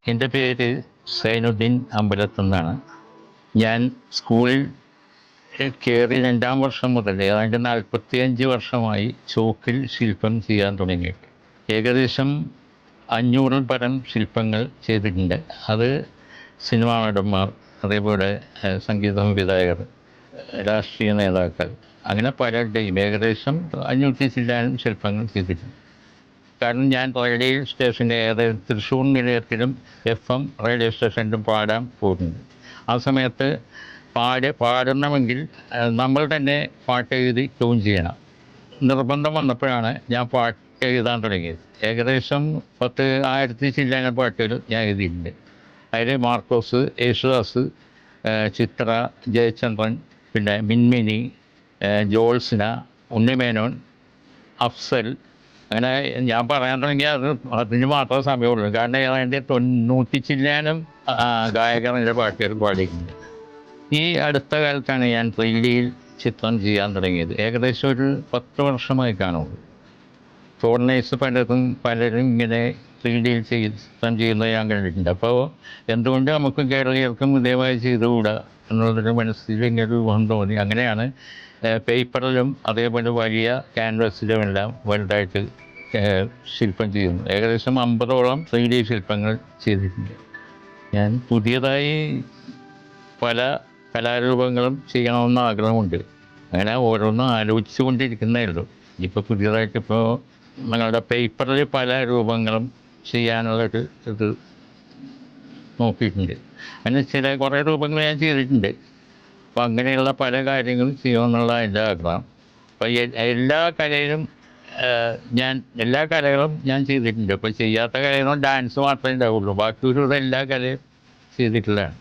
എൻ്റെ പേര് സൈനുദ്ദീൻ അമ്പലത്തുനിന്നാണ്. ഞാൻ സ്കൂളിൽ കയറി 2-ാം വർഷം മുതൽ ഏതാണ്ട് 45 വർഷമായി ചോക്കിൽ ശില്പം ചെയ്യാൻ തുടങ്ങിയിട്ട്. ഏകദേശം 500-ൽ പരം ശില്പങ്ങൾ ചെയ്തിട്ടുണ്ട്. അത് സിനിമാ നടന്മാർ, അതേപോലെ സംഗീത സംവിധായകർ, രാഷ്ട്രീയ നേതാക്കൾ, അങ്ങനെ പലരുടെയും ഏകദേശം 500 ചില്ലാനും ശില്പങ്ങൾ ചെയ്തിട്ടുണ്ട്. കാരണം ഞാൻ റേഡിയോ സ്റ്റേഷൻ്റെ അതായത് തൃശ്ശൂർ നിലയത്തിലും FM റേഡിയോ സ്റ്റേഷനിലും പാടാൻ പോകുന്നുണ്ട്. ആ സമയത്ത് പാടണമെങ്കിൽ നമ്മൾ തന്നെ പാട്ട് എഴുതി ട്യൂൺ ചെയ്യണം. നിർബന്ധം വന്നപ്പോഴാണ് ഞാൻ പാട്ട് എഴുതാൻ തുടങ്ങിയത്. ഏകദേശം 10,000 ചില്ലാനം പാട്ടുകൾ ഞാൻ എഴുതിയിട്ടുണ്ട്. അതിൽ മാർക്കോസ്, യേശുദാസ്, ചിത്ര, ജയചന്ദ്രൻ, പിന്നെ മിൻമിനി, ജോത്സ്ന, ഉണ്ണിമേനോൻ, അഫ്സൽ, അങ്ങനെ ഞാൻ പറയാൻ തുടങ്ങിയാൽ അതിന് മാത്രമേ സമയമുള്ളൂ. കാരണം ഏതാണ്ട് 90 ചില്ലാനം ഗായകർ എൻ്റെ പാട്ടുകൾ പാടിയിട്ടുണ്ട്. ഈ അടുത്ത കാലത്താണ് ഞാൻ 3Dയിൽ ചിത്രം ചെയ്യാൻ തുടങ്ങിയത്. ഏകദേശം ഒരു 10 വർഷമായി കാണുള്ളൂ. ഫോറിനേഴ്സ് പലരും ഇങ്ങനെ 3Dയിൽ ചിത്രം ചെയ്യുന്നത് ഞാൻ കണ്ടിട്ടുണ്ട്. അപ്പോൾ എന്തുകൊണ്ട് നമുക്ക് കേരളീയർക്കും ഇതേമായി ചെയ്തുകൂടാ എന്നുള്ളൊരു മനസ്സിൽ ഇങ്ങനൊരു ഊഹം തോന്നി. അങ്ങനെയാണ് പേപ്പറിലും അതേപോലെ വലിയ ക്യാൻവാസിലുമെല്ലാം വലുതായിട്ട് ശില്പം ചെയ്യുന്നു. ഏകദേശം 50ഓളം 3D ശില്പങ്ങൾ ചെയ്തിട്ടുണ്ട്. ഞാൻ പുതിയതായി പല കലാരൂപങ്ങളും ചെയ്യണമെന്ന് ആഗ്രഹമുണ്ട്. അങ്ങനെ ഓരോന്നും ആലോചിച്ചു കൊണ്ടിരിക്കുന്നേ ഉള്ളൂ. ഇപ്പോൾ പുതിയതായിട്ടിപ്പോൾ ഞങ്ങളുടെ പേപ്പറിൽ പല രൂപങ്ങളും ചെയ്യാനുള്ളൊരു ഇത് നോക്കിയിട്ടുണ്ട്. അങ്ങനെ കുറേ രൂപങ്ങൾ ഞാൻ ചെയ്തിട്ടുണ്ട്. അപ്പോൾ അങ്ങനെയുള്ള പല കാര്യങ്ങളും ചെയ്യുമെന്നുള്ള എൻ്റെ ആഗ്രഹം. അപ്പോൾ എല്ലാ കലകളും ഞാൻ ചെയ്തിട്ടുണ്ട്. ഇപ്പോൾ ചെയ്യാത്ത കലകളും ഡാൻസ് മാത്രമേ ഉണ്ടാവുള്ളൂ. ബാക്കിയുള്ള എല്ലാ കലയും ചെയ്തിട്ടുള്ളതാണ്.